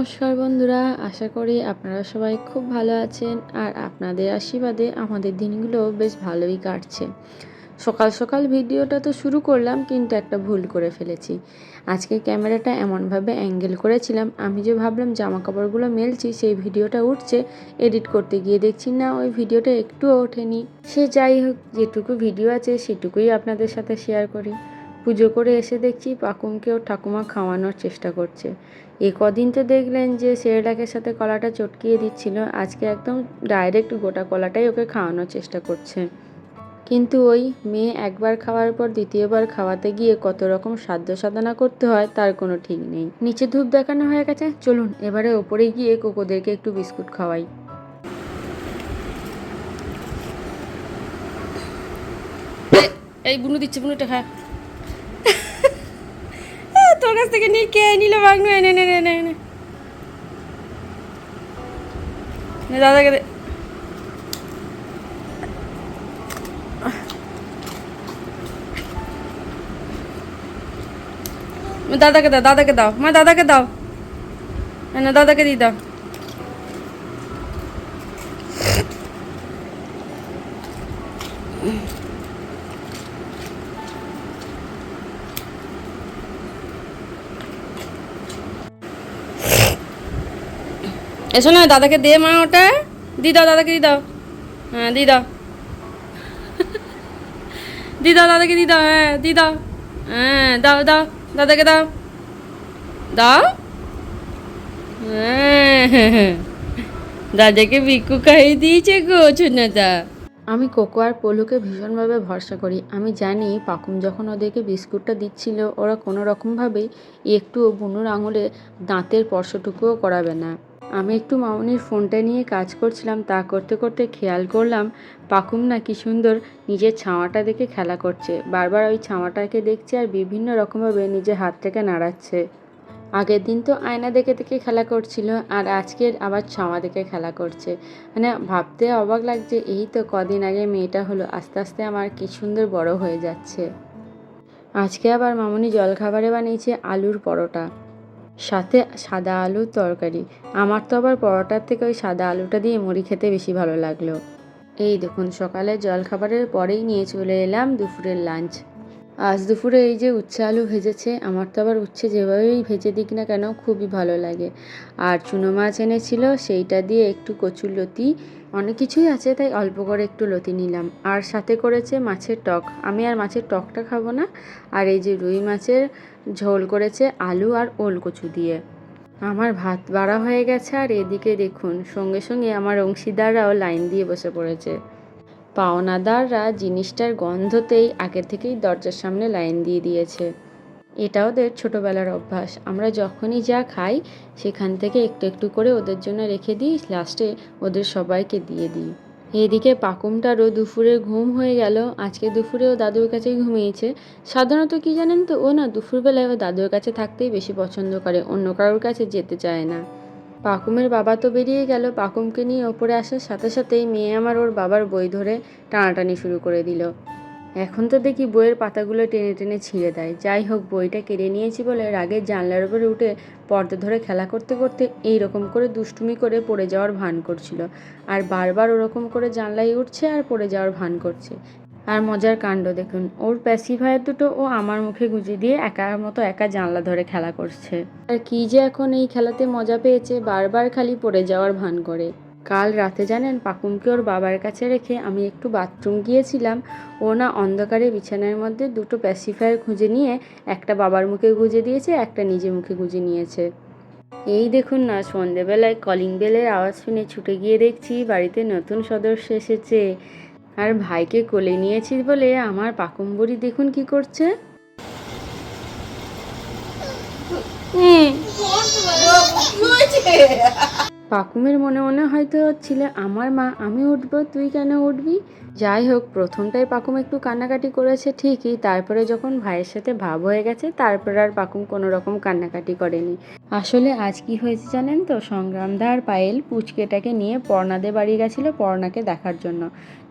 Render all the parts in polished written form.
নমস্কার বন্ধুরা, আশা করি আপনারা সবাই খুব ভালো আছেন। আর আপনাদের আশীর্বাদে আমাদের দিনগুলো বেশ ভালোই কাটছে। সকাল সকাল ভিডিওটা তো শুরু করলাম, কিন্তু একটা ভুল করে ফেলেছি। আজকে ক্যামেরাটা এমনভাবে অ্যাঙ্গেল করেছিলাম, আমি যে ভাবলাম জামা কাপড়গুলো মেলছি সেই ভিডিওটা উঠছে, এডিট করতে গিয়ে দেখছি না, ওই ভিডিওটা একটুও ওঠেনি। সে যাই হোক, যেটুকু ভিডিও আছে সেটুকুই আপনাদের সাথে শেয়ার করি। পুজো করে এসে দেখছি পাকুমকে ওর ঠাকুমা খাওয়ানোর চেষ্টা করছে। এ কদিন তো দেখলেন যে সেরেলাকের সাথে কলাটা চটকিয়ে দিচ্ছিল, আজকে একদম ডাইরেক্ট গোটা কলাটাই ওকে খাওয়ানোর চেষ্টা করছে। কিন্তু ওই মেয়ে একবার খাওয়ার পর দ্বিতীয়বার খাওয়াতে গিয়ে কত রকম সাধ্য সাধনা করতে হয় তার কোনো ঠিক নেই। নিচে ধূপ দেখানো হয়ে গেছে, চলুন এবারে ওপরে গিয়ে কোকোদেরকে একটু বিস্কুট খাওয়াই। এই বুনু দিচ্ছে, বুনুটা খা। তোর কাছ থেকে নিয়ে কে নিল বাগনু? এনে এনে এনে এনে দাদাকে দে। দাদাকে দাও, দাদাকে দাও, মা দাদাকে দাও, না দাদাকে দিয়ে দাও। এসো না, দাদাকে দে মা, ওটা দি দাও, দাদাকে দি দাও। হ্যাঁ দি দাও, দি দাও দাদাকে, দি দাও, হ্যাঁ দি দাও, হ্যাঁ দাও দাও, দাদাকে দাও, দাও, হ্যাঁ দাদাকে বিকু খাইয়ে দিয়েছে গো ছোনাদা। আমি কোকো আর পলুকে ভীষণভাবে ভরসা করি। আমি জানি পাকুম যখন ওদেরকে বিস্কুটটা দিচ্ছিল, ওরা কোনো রকমভাবেই একটুও বুনুর আঙুলে দাঁতের স্পর্শটুকুও করাবে না। আমি একটু মামনির ফোনটা নিয়ে কাজ করছিলাম, তা করতে করতে খেয়াল করলাম পাকুম না কি সুন্দর নিজের ছাওয়াটা দেখে খেলা করছে। বারবার ওই ছাওয়াটাকে দেখছে আর বিভিন্ন রকমভাবে নিজের হাতটাকে নাড়াচ্ছে। আগের দিন তো আয়না দেখে দেখে খেলা করছিল, আর আজকের আবার ছাওয়া দেখে খেলা করছে। মানে ভাবতে অবাক লাগছে, এই তো কদিন আগে মেয়েটা হলো, আস্তে আস্তে আমার কি সুন্দর বড় হয়ে যাচ্ছে। আজকে আবার মামনি জলখাবারে বানিয়েছে আলুর পরোটা, সাথে সাদা আলুর তরকারি। আমার তো আবার পরোটার থেকে ওই সাদা আলুটা দিয়ে মুড়ি খেতে বেশি ভালো লাগলো। এই দেখুন, সকালে জলখাবারের পরেই নিয়ে চলে এলাম দুপুরের লাঞ্চ। আজ দুপুরে এই যে উচ্ছে আলু ভেজেছে, আমার তো আবার উচ্ছে যেভাবেই ভেজে দিক না কেন খুবই ভালো লাগে। আর চুনো মাছ এনেছিল, সেইটা দিয়ে একটু কচুর লতি, অনেক কিছুই আছে তাই অল্প করে একটু লতি নিলাম। আর সাথে করেছে মাছের টক, আমি আর মাছের টকটা খাবো না। আর এই যে রুই মাছের ঝোল করেছে আলু আর ওল কচু দিয়ে। আমার ভাত বাড়া হয়ে গেছে, আর এদিকে দেখুন সঙ্গে সঙ্গে আমার অংশীদাররাও লাইন দিয়ে বসে পড়েছে। পাওনাদাররা জিনিসটার গন্ধতেই আগের থেকেই দরজার সামনে লাইন দিয়ে দিয়েছে। এটা ওদের ছোটোবেলার অভ্যাস। আমরা যখনই যা খাই সেখান থেকে একটু একটু করে ওদের জন্য রেখে দিই, লাস্টে ওদের সবাইকে দিয়ে দিই। এদিকে পাকুমটারও দুপুরে ঘুম হয়ে গেল। আজকে দুপুরে ও দাদুর কাছেই ঘুমিয়েছে। সাধারণত কি জানেন তো, ও না দুপুরবেলায় ও দাদুর কাছে থাকতেই বেশি পছন্দ করে, অন্য কারোর কাছে যেতে চায় না। পাকুমের বাবা তো বেরিয়ে গেল, পাকুমকে নিয়ে ওপরে আসার সাথে সাথেই মেয়ে আমার ওর বাবার বই ধরে টানাটানি শুরু করে দিল। এখন তো দেখি বইয়ের পাতাগুলো টেনে টেনে ছিঁড়ে দেয়। যাই হোক, বইটা কেড়ে নিয়েছি বলে রাগের জানলার উপরে উঠে পর্দা ধরে খেলা করতে করতে এই রকম করে দুষ্টুমি করে পড়ে যাওয়ার ভান করছিল। আর বারবার ওরকম করে জানলায় উঠছে আর পড়ে যাওয়ার ভান করছে। আর মজার কাণ্ড দেখুন, ওর প্যাসিফায়ার দুটো ও আমার মুখে গুঁজে দিয়ে একার মতো একা জানলা ধরে খেলা করছে। আর কি যে এখন এই খেলাতে মজা পেয়েছে, বারবার খালি পড়ে যাওয়ার ভান করে। কাল রাতে জানেন, পাকুমকে ওর বাবার কাছে রেখে আমি একটু বাথরুম গিয়েছিলাম। ও না অন্ধকারে বিছানার মধ্যে দুটো প্যাসিফায়ার খুঁজে নিয়ে একটা বাবার মুখে গুঁজে দিয়েছে, একটা নিজে মুখে গুঁজে নিয়েছে। এই দেখুন না, সন্ধেবেলায় কলিং বেলের আওয়াজ শুনে ছুটে গিয়ে দেখছি বাড়িতে নতুন সদস্য এসেছে। আর ভাইকে কোলে নিয়েছি বলে আমার পাকুম বুড়ি দেখুন কি করছে। পাকুমের মনে মনে হয়তো হচ্ছিল, আমার মা, আমি উঠবো, তুই কেন উঠবি? যাই হোক, প্রথমটায় পাকুম একটু কান্নাকাটি করেছে ঠিকই, তারপরে যখন ভাইয়ের সাথে ভাব হয়ে গেছে তারপর আর পাকুম কোনো রকম কান্নাকাটি করেনি। আসলে আজ কি হয়েছে জানেন তো, সংগ্রামদা আর পায়েল পুচকেটাকে নিয়ে পর্ণাদের বাড়ি গেছিলো পর্ণাকে দেখার জন্য।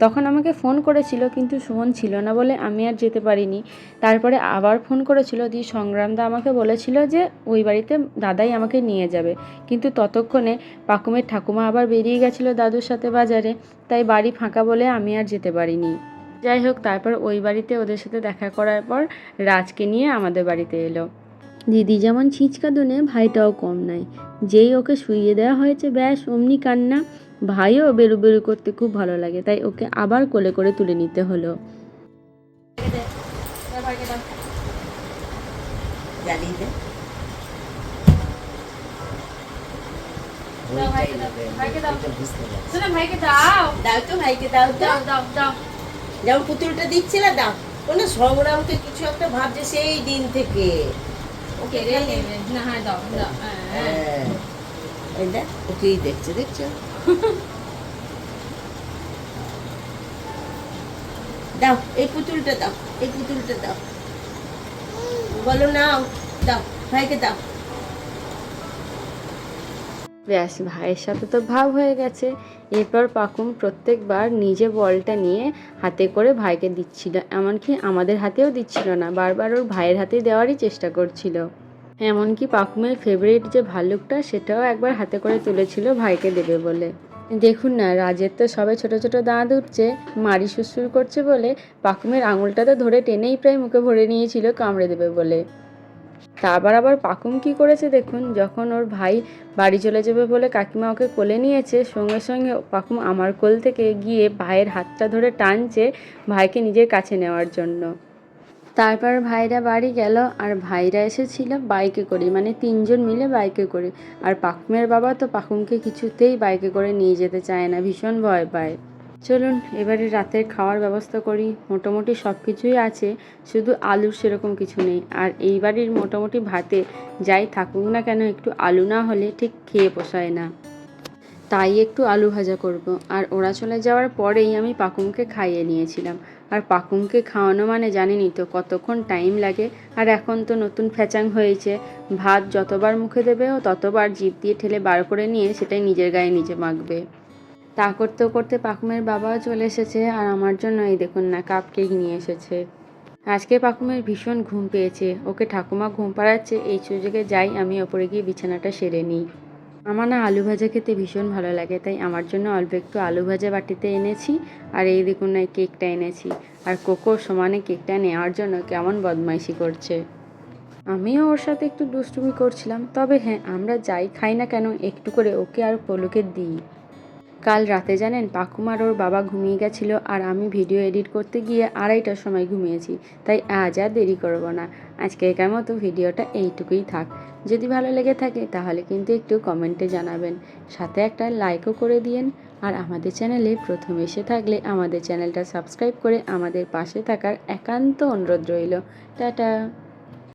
তখন আমাকে ফোন করেছিল কিন্তু সুমন ছিল না বলে আমি আর যেতে পারিনি। তারপরে আবার ফোন করেছিল, দিয়ে সংগ্রামদা আমাকে বলেছিল যে ওই বাড়িতে দাদাই আমাকে নিয়ে যাবে। কিন্তু ততক্ষণে পাকুমের ঠাকুমা আবার বেরিয়ে গেছিলো দাদুর সাথে বাজারে, তাই বাড়ি ফাঁকা বলে আমি আর যেতে পারিনি। যাই হোক, তারপর ওই বাড়িতে ওদের সাথে দেখা করার পর রাজকে নিয়ে আমাদের বাড়িতে এলো। দিদি যেমন ছিঁচকা দুনে, ভাইটাও কম নাই। যেই ওকে শুইয়ে দেওয়া হয়েছে ব্যাস অমনি কান্না। ভাইও বেরু বেরু করতে খুব ভালো লাগে, তাই ওকে আবার কোলে করে তুলে নিতে হলো। যেমন পুতুলটা দিচ্ছিলে দাও, কোনো সংগ্রামকে কিছু একটা ভাবছে সেই দিন থেকে। ওকেই দেখছে, দেখছো? দাও এই পুতুলটা দাও, এই পুতুলটা দাও, বলো নাও, দাও ভাইকে দাও। ব্যাস, ভাইয়ের সাথে তো ভাব হয়ে গেছে। এরপর পাকুম প্রত্যেকবার নিজে বলটা নিয়ে হাতে করে ভাইকে দিচ্ছিল, এমনকি আমাদের হাতেও দিচ্ছিল না, বারবার ওর ভাইয়ের হাতে দেওয়ারই চেষ্টা করছিল। এমনকি পাকুমের ফেভারিট যে ভাল্লুকটা সেটাও একবার হাতে করে তুলেছিল ভাইকে দেবে বলে। দেখুন না, রাজের তো সবে ছোট ছোট দাঁত উঠছে, মারি সুসুর করছে বলে পাকুমের আঙুলটাতে ধরে টেনেই প্রায় মুখে ভরে নিয়েছিল কামড়ে দেবে বলে। তারপর আবার পাকুম কি করেছে দেখুন, যখন ওর ভাই বাড়ি চলে যাবে বলে কাকিমা ওকে কোলে নিয়েছে, সঙ্গে সঙ্গে পাকুম আমার কোল থেকে গিয়ে ভাইয়ের হাতটা ধরে টানছে ভাইকে নিজের কাছে নেওয়ার জন্য। তারপর ভাইরা বাড়ি গেল, আর ভাইরা এসেছিল বাইকে করে, মানে 3জন মিলে বাইকে করে। আর পাকুমের বাবা তো পাকুমকে কিছুতেই বাইকে করে নিয়ে যেতে চায় না, ভীষণ ভয় পায়। চলুন এবারে রাতের খাওয়ার ব্যবস্থা করি। মোটামুটি সব কিছুই আছে, শুধু আলুর সেরকম কিছু নেই। আর এই বাড়ির মোটামুটি ভাতে যাই থাকুক না কেন, একটু আলু না হলে ঠিক খেয়ে পোষায় না। তাই একটু আলু ভাজা করব। আর ওরা চলে যাওয়ার পরেই আমি পাকুমকে খাইয়ে নিয়েছিলাম। আর পাকুমকে খাওয়ানো মানে জানেনই তো কতক্ষণ টাইম লাগে। আর এখন তো নতুন ফ্যাচাং হয়েছে, ভাত যতবার মুখে দেবে ও ততবার জিভ দিয়ে ঠেলে বার করে নিয়ে সেটাই নিজের গায়ে নিজে মাখবে। তা করতে করতে পাকুমের বাবাও চলে এসেছে, আর আমার জন্য এই দেখুন না কাপ কেক নিয়ে এসেছে। আজকে পাকুমের ভীষণ ঘুম পেয়েছে, ওকে ঠাকুমা ঘুম পাড়াচ্ছে, এই সুযোগে যাই আমি ওপরে গিয়ে বিছানাটা সেরে নিই। আমার না আলু ভাজা খেতে ভীষণ ভালো লাগে, তাই আমার জন্য অল্প একটু আলু ভাজা বাটিতে এনেছি। আর এই দেখুন না কেকটা এনেছি। আর কোকো সমানে কেকটা নেওয়ার জন্য কেমন বদমাইশি করছে। আমিও ওর সাথে একটু দুষ্টুমি করছিলাম, তবে হ্যাঁ, আমরা যাই খাই না কেন একটু করে ওকে আর পলুকে দিই। কাল রাতে জানেন পাকুম আর ওর বাবা ঘুমিয়ে গেছিলো, আর আমি ভিডিও এডিট করতে গিয়ে 2:30টার সময় ঘুমিয়েছি। তাই আজ আর দেরি করব না, আজকের মতো ভিডিওটা এইটুকুই থাক। যদি ভালো লেগে থাকে তাহলে কিন্তু একটু কমেন্টে জানাবেন, সাথে একটা লাইকও করে দিয়েন। আর আমাদের চ্যানেলে প্রথম এসে থাকলে আমাদের চ্যানেলটা সাবস্ক্রাইব করে আমাদের পাশে থাকার একান্ত অনুরোধ রইল। টাটা।